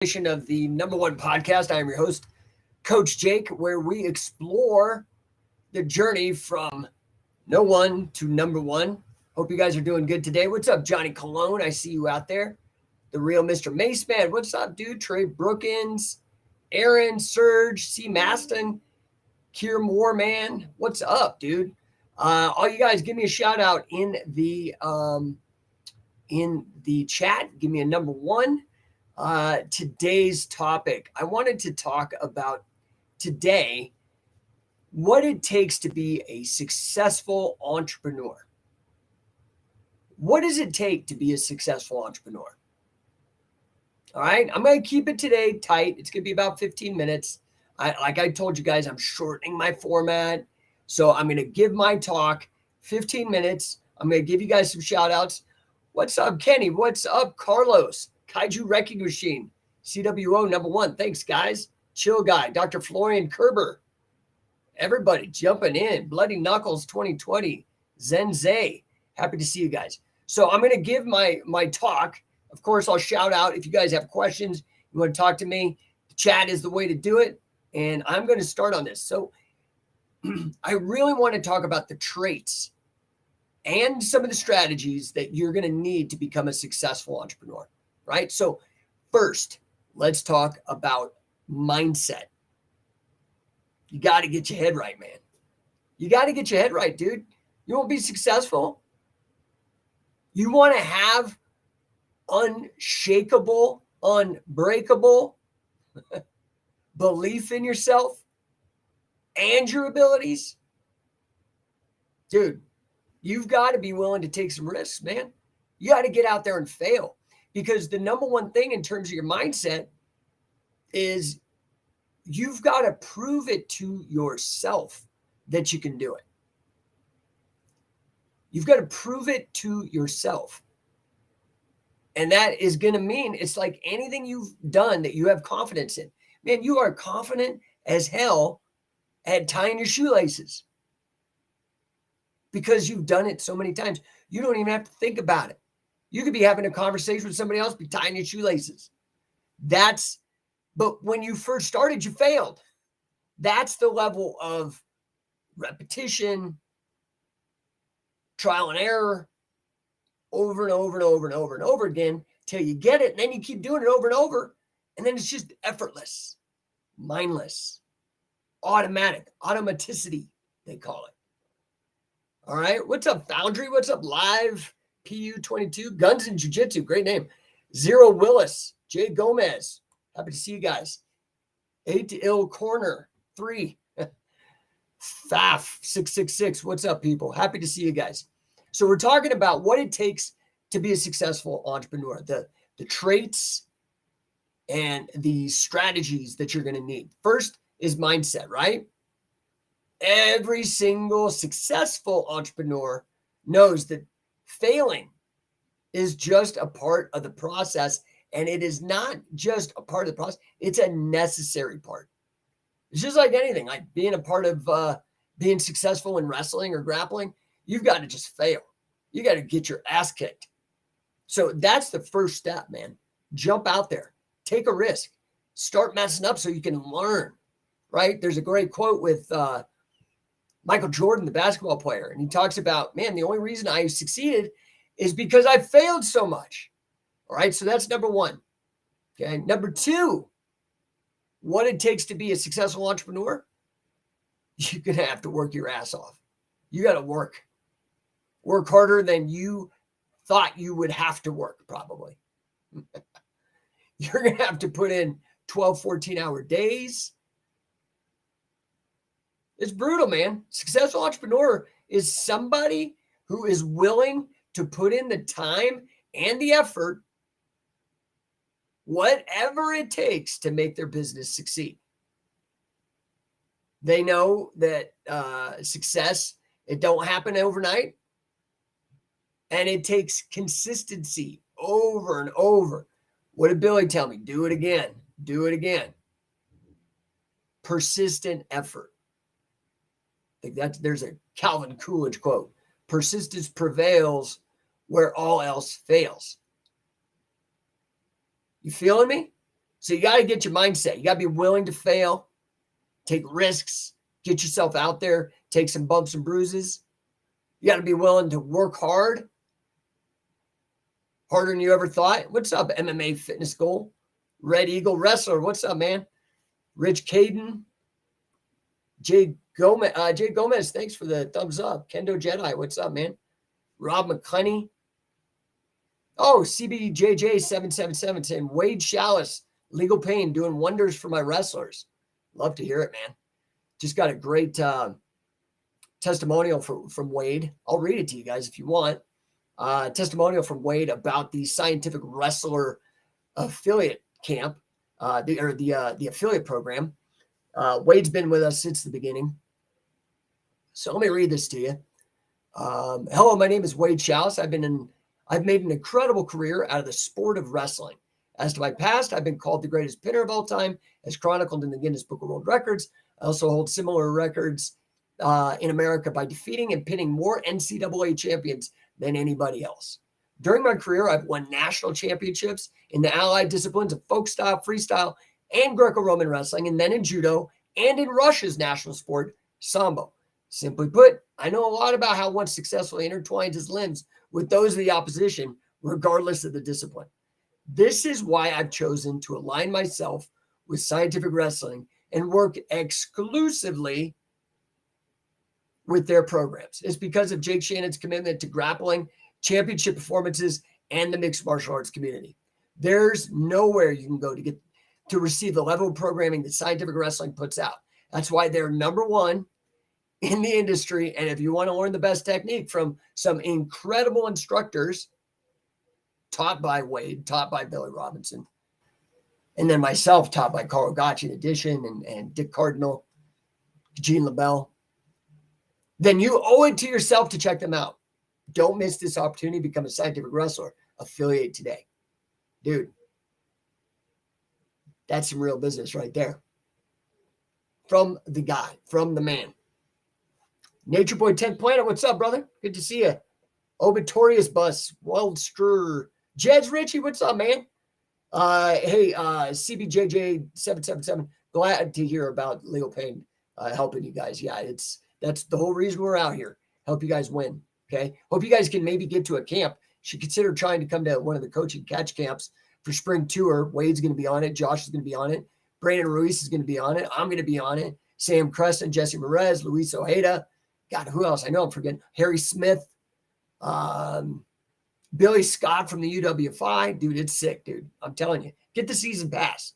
Edition of the No1 Podcast. I am your host, Coach Jake, where we explore the journey from no one to number one. Hope you guys are doing good today. What's up, Johnny Cologne? I see you out there. The real Mr. Mace Man. What's up, dude? Trey Brookins, Aaron, Serge, C. Maston, Kier Moore, man. What's up, dude? All you guys, give me a shout out in the chat. Give me a number one. Today's topic. I wanted to talk about today what it takes to be a successful entrepreneur. What does it take to be a successful entrepreneur? All right, I'm going to keep it today tight. It's going to be about 15 minutes. Like I told you guys, I'm shortening my format. So I'm going to give my talk 15 minutes. I'm going to give you guys some shout outs. What's up, Kenny? What's up, Carlos? Kaiju Wrecking Machine, CWO number one. Thanks, guys. Chill Guy, Dr. Florian Kerber. Everybody jumping in. Bloody Knuckles 2020. Zen Zay. Happy to see you guys. So I'm going to give my talk. Of course, I'll shout out if you guys have questions. You want to talk to me. The chat is the way to do it. And I'm going to start on this. So I really want to talk about the traits and some of the strategies that you're going to need to become a successful entrepreneur. Right? So first, let's talk about mindset. You got to get your head right, man. You got to get your head right, dude. You won't be successful. You want to have unshakable, unbreakable belief in yourself and your abilities. Dude, you've got to be willing to take some risks, man. You got to get out there and fail. Because the number one thing in terms of your mindset is you've got to prove it to yourself that you can do it. You've got to prove it to yourself. And that is going to mean it's like anything you've done that you have confidence in. Man, you are confident as hell at tying your shoelaces because you've done it so many times. You don't even have to think about it. You could be having a conversation with somebody else, be tying your shoelaces. But when you first started, you failed. That's the level of repetition, trial and error, over and over and over and over and over again till you get it. And then you keep doing it over and over. And then it's just effortless, mindless, automatic, automaticity, they call it. All right. What's up, Foundry? What's up, Live? PU22, Guns and Jiu-Jitsu, great name. Zero Willis, Jay Gomez, happy to see you guys. 8 to Ill Corner, 3. Faf 666, what's up, people? Happy to see you guys. So we're talking about what it takes to be a successful entrepreneur, the traits and the strategies that you're going to need. First is mindset, right? Every single successful entrepreneur knows that failing is just a part of the process, and it is not just a part of the process. It's a necessary part. It's just like anything, like being a part of being successful in wrestling or grappling. You've got to just fail. You got to get your ass kicked. So that's the first step, man. Jump out there. Take a risk. Start messing up so you can learn, right? There's a great quote with Michael Jordan, the basketball player. And he talks about, man, the only reason I succeeded is because I failed so much. All right. So that's number one. Okay. Number two, what it takes to be a successful entrepreneur. You're going to have to work your ass off. You got to work harder than you thought you would have to work, probably. You're going to have to put in 12, 14-hour days. It's brutal, man. Successful entrepreneur is somebody who is willing to put in the time and the effort, whatever it takes to make their business succeed. They know that success, it don't happen overnight. And it takes consistency over and over. What did Billy tell me? Do it again. Do it again. Persistent effort. I think there's a Calvin Coolidge quote. Persistence prevails where all else fails. You feeling me? So you got to get your mindset. You got to be willing to fail, take risks, get yourself out there, take some bumps and bruises. You got to be willing to work hard, harder than you ever thought. What's up, MMA Fitness Goal? Red Eagle Wrestler. What's up, man? Rich Caden. Jay Gomez, thanks for the thumbs up. Kendo Jedi, what's up, man? Rob McClenny. Oh, CBJJ777 saying, Wade Chalice, legal pain, doing wonders for my wrestlers. Love to hear it, man. Just got a great testimonial from Wade. I'll read it to you guys if you want. Testimonial from Wade about the Scientific Wrestler affiliate camp, the affiliate program. Wade's been with us since the beginning. So let me read this to you. Hello, my name is Wade Chalice. I've made an incredible career out of the sport of wrestling. As to my past, I've been called the greatest pinner of all time, as chronicled in the Guinness Book of World Records. I also hold similar records in America by defeating and pinning more NCAA champions than anybody else. During my career, I've won national championships in the allied disciplines of folk style, freestyle, and Greco-Roman wrestling, and then in judo and in Russia's national sport, sambo. Simply put, I know a lot about how one successfully intertwines his limbs with those of the opposition, regardless of the discipline. This is why I've chosen to align myself with Scientific Wrestling and work exclusively with their programs. It's because of Jake Shannon's commitment to grappling, championship performances, and the mixed martial arts community. There's nowhere you can go to receive the level of programming that Scientific Wrestling puts out. That's why they're number one in the industry. And if you want to learn the best technique from some incredible instructors, taught by Wade, taught by Billy Robinson, and then myself, taught by Carl Gotch in addition, and Dick Cardinal, Gene LaBelle, then you owe it to yourself to check them out. Don't miss this opportunity to become a Scientific Wrestler. Affiliate today. Dude, that's some real business right there. From the guy, from the man. Nature Boy 10th Planet, what's up, brother? Good to see you. Obitorius Bus, Wild Screw. Jeds Ritchie, what's up, man? Hey, CBJJ777, glad to hear about legal pain helping you guys. Yeah, that's the whole reason we're out here. Help you guys win, okay? Hope you guys can maybe get to a camp. Should consider trying to come to one of the coaching catch camps for spring tour. Wade's going to be on it. Josh is going to be on it. Brandon Ruiz is going to be on it. I'm going to be on it. Sam Creston, Jesse Perez, Luis Ojeda. God, who else? I know I'm forgetting. Harry Smith. Billy Scott from the UWFI. Dude, it's sick, dude. I'm telling you. Get the season pass.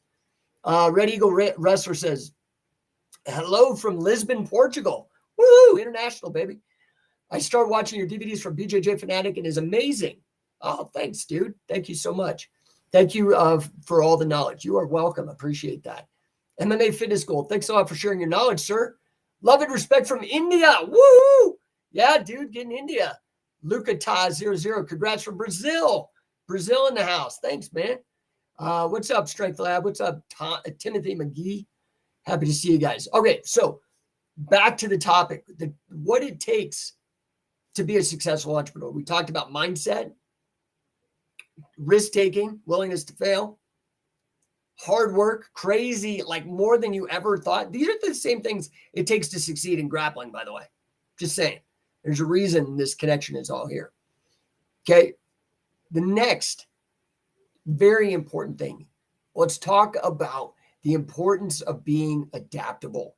Red Eagle Wrestler says, hello from Lisbon, Portugal. Woo! International, baby. I started watching your DVDs from BJJ Fanatic and it's amazing. Oh, thanks, dude. Thank you so much. Thank you for all the knowledge. You are welcome. Appreciate that. MMA Fitness Goal. Thanks a lot for sharing your knowledge, sir. Love and respect from India. Woo! Yeah, dude, get in India. Luca Ta 00. Congrats from Brazil. Brazil in the house. Thanks, man. What's up, Strength Lab? What's up, Timothy McGee? Happy to see you guys. Okay, so back to the topic, what it takes to be a successful entrepreneur. We talked about mindset, risk-taking, willingness to fail, hard work, crazy, like more than you ever thought. These are the same things it takes to succeed in grappling, by the way. Just saying. There's a reason this connection is all here. Okay. The next very important thing. Let's talk about the importance of being adaptable.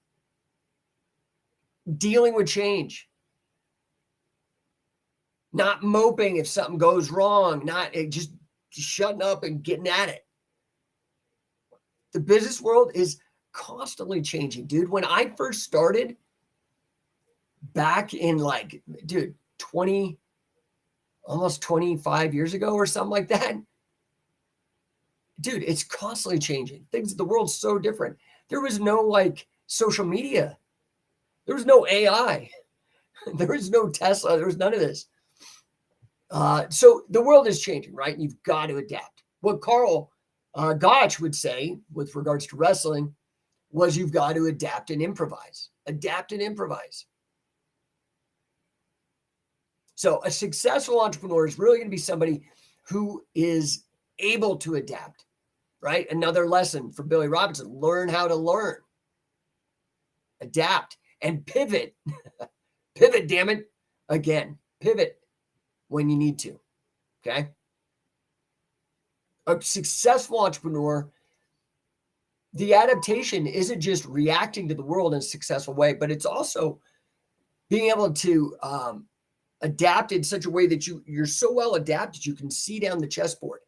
Dealing with change. Not moping if something goes wrong. Not just shutting up and getting at it. The business world is constantly changing, dude. When I first started back in almost 25 years ago or something like that, dude, it's constantly changing. The world's so different. There was no social media. There was no AI. There was no Tesla. There was none of this. So the world is changing, right? And you've got to adapt. What Carl Gotch would say with regards to wrestling was you've got to adapt and improvise. Adapt and improvise. So a successful entrepreneur is really going to be somebody who is able to adapt, right? Another lesson for Billy Robinson: learn how to learn, adapt, and pivot. Pivot, damn it. Again, pivot when you need to. Okay. A successful entrepreneur, the adaptation isn't just reacting to the world in a successful way, but it's also being able to adapt in such a way that you're so well adapted, you can see down the chessboard.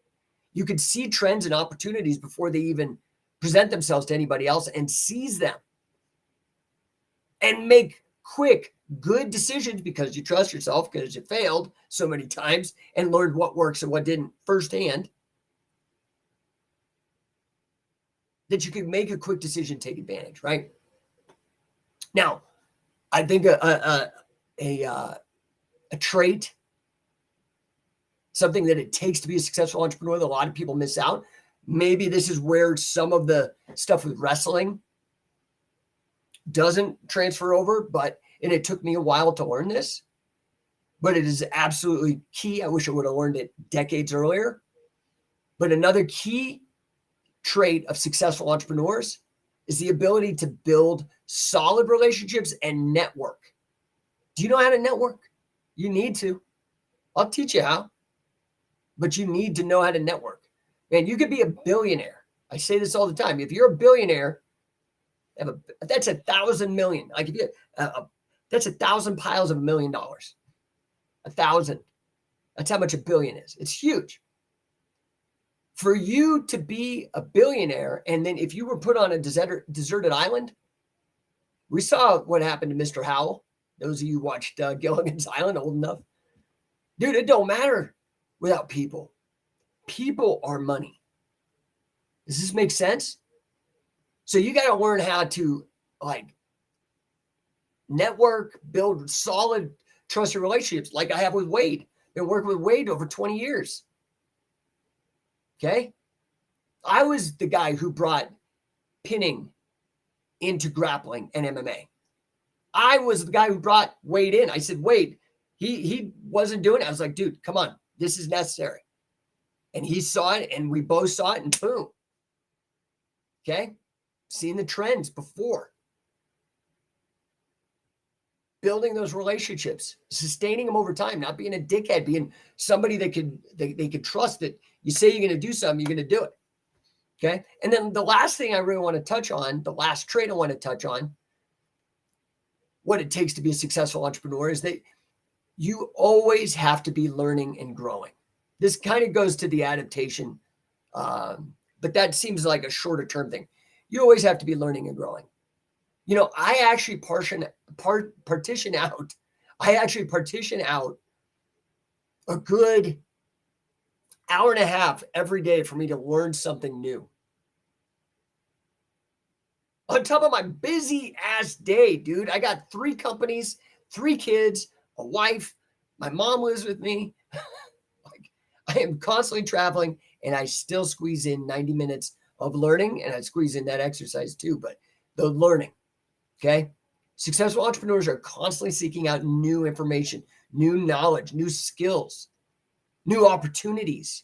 You can see trends and opportunities before they even present themselves to anybody else and seize them and make quick, good decisions because you trust yourself, because you failed so many times and learned what works and what didn't firsthand, that you can make a quick decision, take advantage, right? Now, I think a trait, something that it takes to be a successful entrepreneur that a lot of people miss out. Maybe this is where some of the stuff with wrestling doesn't transfer over, and it took me a while to learn this, but it is absolutely key. I wish I would have learned it decades earlier. But another key trait of successful entrepreneurs is the ability to build solid relationships and network. Do you know how to network? You need to. I'll teach you how, but you need to know how to network. Man, you could be a billionaire. I say this all the time. If you're a billionaire, that's 1,000 million. I give you that's 1,000 piles of $1 million. 1,000. That's how much a billion is. It's huge. For you to be a billionaire, and then if you were put on a deserted island, we saw what happened to Mr. Howell. Those of you who watched Gilligan's Island, old enough. Dude, it don't matter without people. People are money. Does this make sense? So you got to learn how to network, build solid, trusted relationships like I have with Wade. Been working with Wade over 20 years. Okay. I was the guy who brought pinning into grappling and MMA. I was the guy who brought Wade in. I said, Wade, he wasn't doing it. I was like, dude, come on. This is necessary. And he saw it and we both saw it and boom. Okay. Seeing the trends before. Building those relationships, sustaining them over time, not being a dickhead, being somebody that they could trust that you say you're going to do something, you're going to do it. Okay. And then the last thing I really want to touch on, the last trait I want to touch on, what it takes to be a successful entrepreneur, is that you always have to be learning and growing. This kind of goes to the adaptation, but that seems like a shorter term thing. You always have to be learning and growing. You know, I actually partition out a good hour and a half every day for me to learn something new. On top of my busy ass day, dude, I got 3 companies, 3 kids, a wife. My mom lives with me. I am constantly traveling and I still squeeze in 90 minutes of learning, and I squeeze in that exercise too, but the learning. Okay. Successful entrepreneurs are constantly seeking out new information, new knowledge, new skills, new opportunities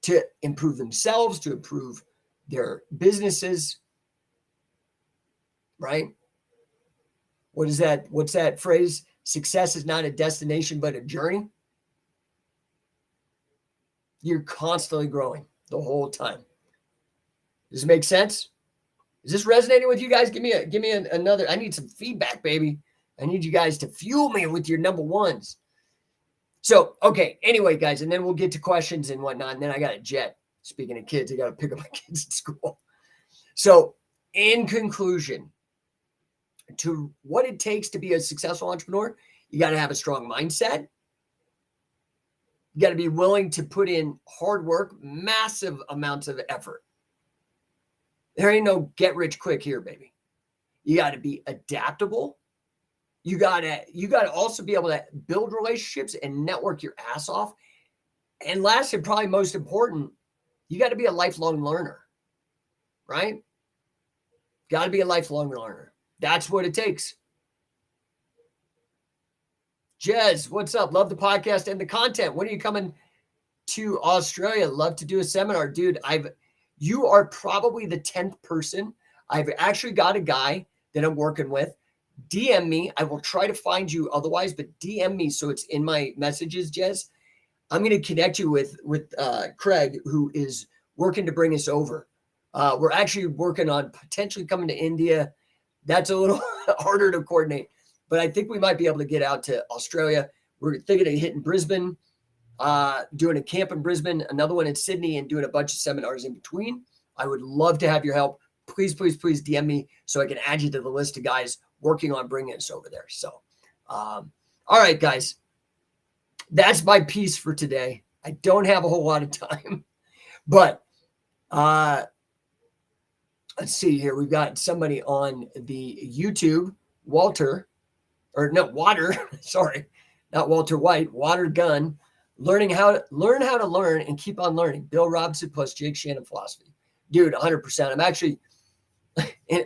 to improve themselves, to improve their businesses. Right? What is that? What's that phrase? Success is not a destination, but a journey. You're constantly growing the whole time. Does it make sense? Is this resonating with you guys? Give me another. I need some feedback, baby. I need you guys to fuel me with your number ones. So, okay. Anyway, guys, and then we'll get to questions and whatnot. And then I got a jet. Speaking of kids, I got to pick up my kids at school. So, in conclusion, to what it takes to be a successful entrepreneur, you got to have a strong mindset. You got to be willing to put in hard work, massive amounts of effort. There ain't no get rich quick here, baby. You got to be adaptable. You got to also be able to build relationships and network your ass off. And last and probably most important, you got to be a lifelong learner, right? Got to be a lifelong learner. That's what it takes. Jez, what's up? Love the podcast and the content. When are you coming to Australia? Love to do a seminar. Dude, You are probably the 10th person. I've actually got a guy that I'm working with. DM me. I will try to find you otherwise, but DM me so it's in my messages, Jez. I'm going to connect you with Craig, who is working to bring us over. We're actually working on potentially coming to India. That's a little harder to coordinate, but I think we might be able to get out to Australia. We're thinking of hitting Brisbane, doing a camp in Brisbane, another one in Sydney, and doing a bunch of seminars in between. I would love to have your help. Please, please, please DM me so I can add you to the list of guys working on bringing us over there. So, all right, guys. That's my piece for today. I don't have a whole lot of time, but let's see here. We've got somebody on the YouTube, Water, sorry, not Walter White, Water Gun, learn how to learn and keep on learning. Bill Robson plus Jake Shannon philosophy. Dude, 100%. I'm actually,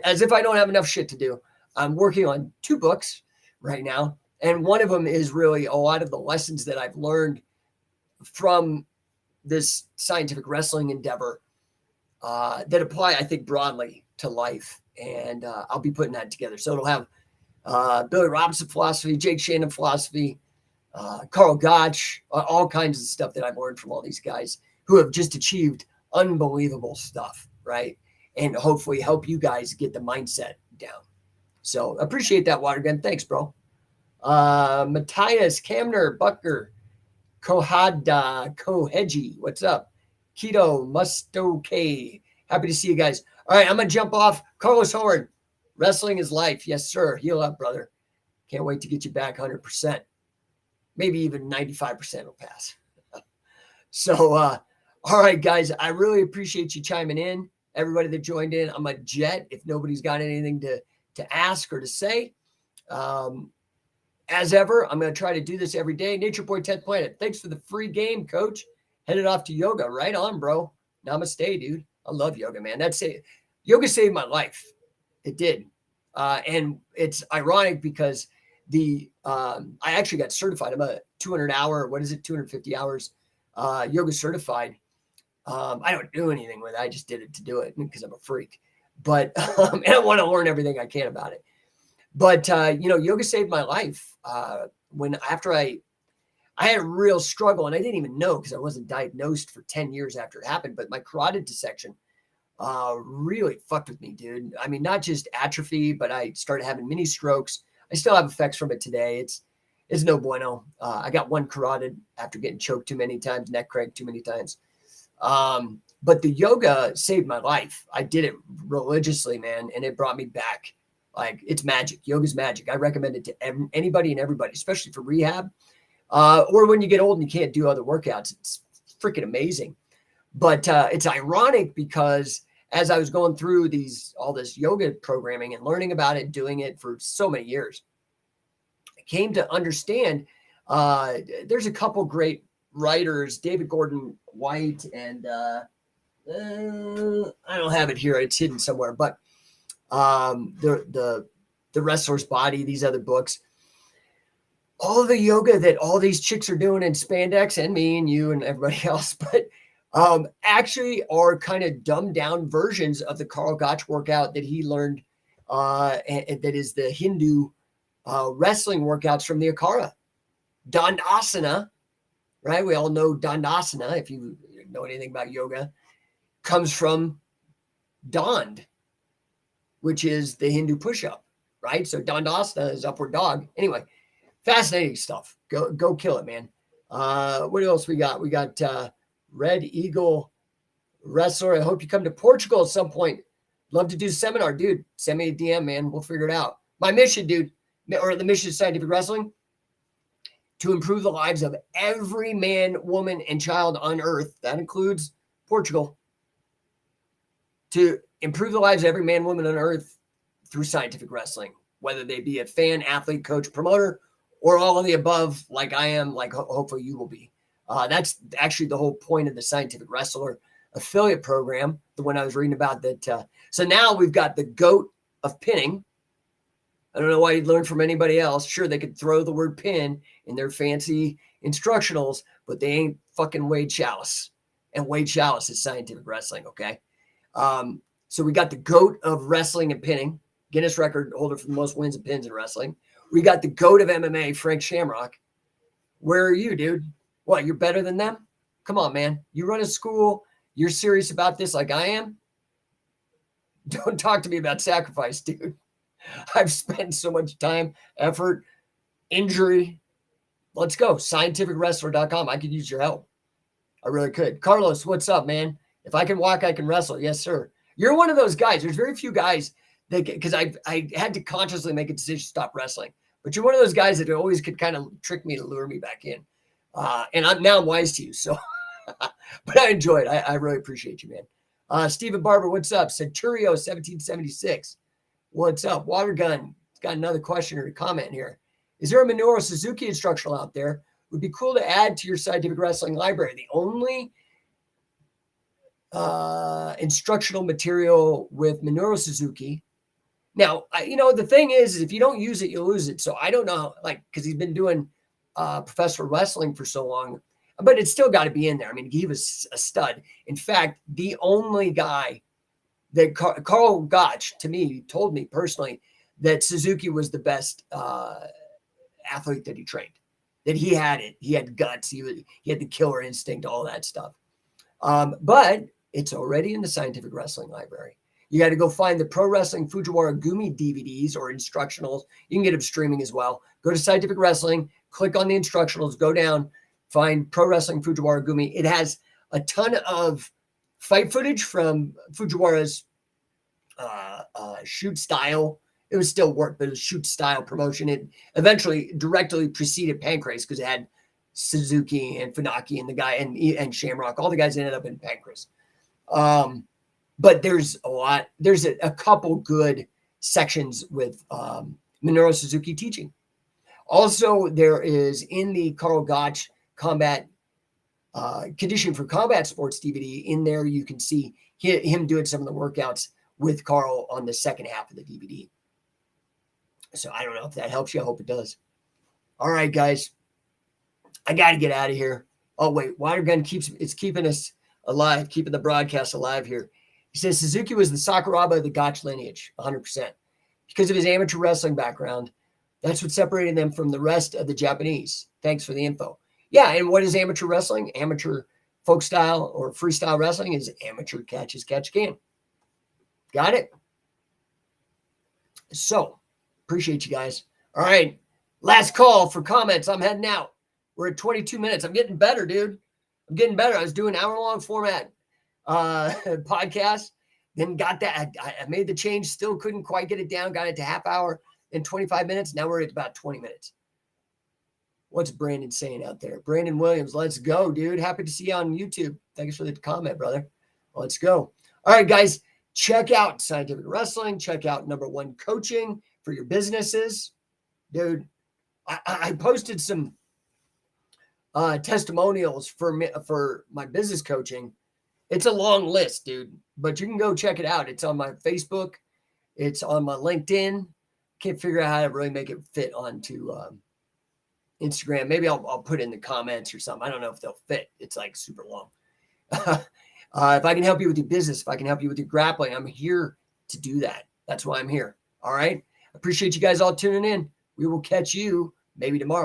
as if I don't have enough shit to do, I'm working on 2 books right now. And one of them is really a lot of the lessons that I've learned from this scientific wrestling endeavor that apply, I think, broadly to life. And I'll be putting that together. So it'll have Billy Robinson philosophy, Jake Shannon philosophy, Carl Gotch, all kinds of stuff that I've learned from all these guys who have just achieved unbelievable stuff, right? And hopefully help you guys get the mindset down. So appreciate that, Water Gun. Thanks, bro. Matthias, Camner, Bucker, Kohada, Koheji, what's up? Keto, Musto happy to see you guys. All right, I'm going to jump off. Carlos Horn, wrestling is life. Yes, sir. Heal up, brother. Can't wait to get you back 100%. Maybe even 95% will pass. So, all right, guys, I really appreciate you chiming in. Everybody that joined in, I'm a jet. If nobody's got anything to ask or to say, as ever, I'm going to try to do this every day. Nature Boy 10th Planet. Thanks for the free game, coach. Headed off to yoga. Right on, bro. Namaste, dude. I love yoga, man. Yoga saved my life. It did. And it's ironic because I actually got certified. I'm a 250 hours yoga certified. I don't do anything with it. I just did it to do it because I'm a freak. But and I want to learn everything I can about it. But yoga saved my life. After I had a real struggle, and I didn't even know because I wasn't diagnosed for 10 years after it happened. But my carotid dissection really fucked with me, dude. I mean, not just atrophy, but I started having mini strokes. I still have effects from it today. It's no bueno. I got one carotid after getting choked too many times, neck cranked too many times. But the yoga saved my life. I did it religiously, man, and it brought me back. Like, it's magic. Yoga's magic. I recommend it to anybody and everybody, especially for rehab or when you get old and you can't do other workouts. It's freaking amazing. But it's ironic because as I was going through all this yoga programming and learning about it, doing it for so many years, I came to understand there's a couple great writers, David Gordon White, and I don't have it here. It's hidden somewhere, but the Wrestler's Body, these other books, all of the yoga that all these chicks are doing in spandex, and me and you and everybody else, but actually are kind of dumbed down versions of the Carl Gotch workout that he learned, and that is the Hindu wrestling workouts from the Akara. Dandasana, right? We all know Dandasana, if you know anything about yoga, comes from Dand, which is the Hindu push-up, right? So Dandasana is upward dog. Anyway, fascinating stuff. Go kill it, man. What else we got? We got Red Eagle Wrestler. I hope you come to Portugal at some point. Love to do a seminar, dude. Send me a DM, man. We'll figure it out. My mission, dude, or the mission of scientific wrestling, to improve the lives of every man, woman, and child on earth. That includes Portugal. To improve the lives of every man, woman on earth through scientific wrestling, whether they be a fan, athlete, coach, promoter, or all of the above, like I am, like hopefully you will be. That's actually the whole point of the Scientific Wrestler affiliate program, the one I was reading about. That. So now we've got the GOAT of pinning. I don't know why you'd learn from anybody else. Sure, they could throw the word pin in their fancy instructionals, but they ain't fucking Wade Chalice. And Wade Chalice is scientific wrestling, okay? So we got the GOAT of wrestling and pinning, Guinness record holder for the most wins and pins in wrestling. We got the GOAT of MMA, Frank Shamrock. Where are you, dude? What, you're better than them? Come on, man. You run a school. You're serious about this like I am? Don't talk to me about sacrifice, dude. I've spent so much time, effort, injury. Let's go. Scientificwrestler.com. I could use your help. I really could. Carlos, what's up, man? If I can walk, I can wrestle. Yes, sir. You're one of those guys. There's very few guys that, because I had to consciously make a decision to stop wrestling. But you're one of those guys that always could kind of trick me to lure me back in. And I'm wise to you. So, but I enjoy it. I really appreciate you, man. Stephen Barber, what's up? Centurio 1776. What's up? Water Gun got another question or a comment here. Is there a Minoru Suzuki instructional out there? Would be cool to add to your scientific wrestling library. The only instructional material with Minoru Suzuki. Now, the thing is if you don't use it, you'll lose it. So I don't know, because he's been doing professional wrestling for so long, but it's still got to be in there. I mean, he was a stud. In fact, the only guy that Carl Gotch, to me, told me personally that Suzuki was the best athlete that he trained, that he had it. He had guts. He had the killer instinct, all that stuff. But it's already in the Scientific Wrestling Library. You got to go find the Pro Wrestling Fujiwara Gumi DVDs or instructionals. You can get them streaming as well. Go to Scientific Wrestling, click on the instructionals, go down, find Pro Wrestling Fujiwara Gumi. It has a ton of fight footage from Fujiwara's shoot style. It was still work, but it was shoot style promotion. It eventually directly preceded Pancrase because it had Suzuki and Funaki and the guy and Shamrock. All the guys ended up in Pancrase. But there's a couple good sections with Minoru Suzuki teaching. Also, there is in the Carl Gotch Combat Conditioning for Combat Sports DVD. In there, you can see him doing some of the workouts with Carl on the second half of the DVD. So I don't know if that helps you. I hope it does. All right, guys. I got to get out of here. Oh, wait. Water Gun it's keeping us alive, keeping the broadcast alive here. He says Suzuki was the Sakuraba of the Gotch lineage, 100%. Because of his amateur wrestling background, that's what separated them from the rest of the Japanese. Thanks for the info. Yeah, and what is amateur wrestling? Amateur folk style or freestyle wrestling is amateur catch as catch can. Got it? So, appreciate you guys. All right, last call for comments. I'm heading out. We're at 22 minutes. I'm getting better, dude. I'm getting better. I was doing hour-long format podcast, then got that. I made the change, still couldn't quite get it down, got it to half hour and 25 minutes. Now we're at about 20 minutes. What's Brandon saying out there? Brandon Williams, let's go, dude. Happy to see you on YouTube. Thanks for the comment, brother. Let's go. All right, guys, check out Scientific Wrestling. Check out No1 Coaching for your businesses. Dude, I posted some testimonials for my business coaching. It's a long list, dude, but you can go check it out. It's on my Facebook. It's on my LinkedIn. Can't figure out how to really make it fit onto Instagram. Maybe I'll put it in the comments or something. I don't know if they'll fit. It's like super long. If I can help you with your business, if I can help you with your grappling, I'm here to do that. That's why I'm here. All right. Appreciate you guys all tuning in. We will catch you maybe tomorrow.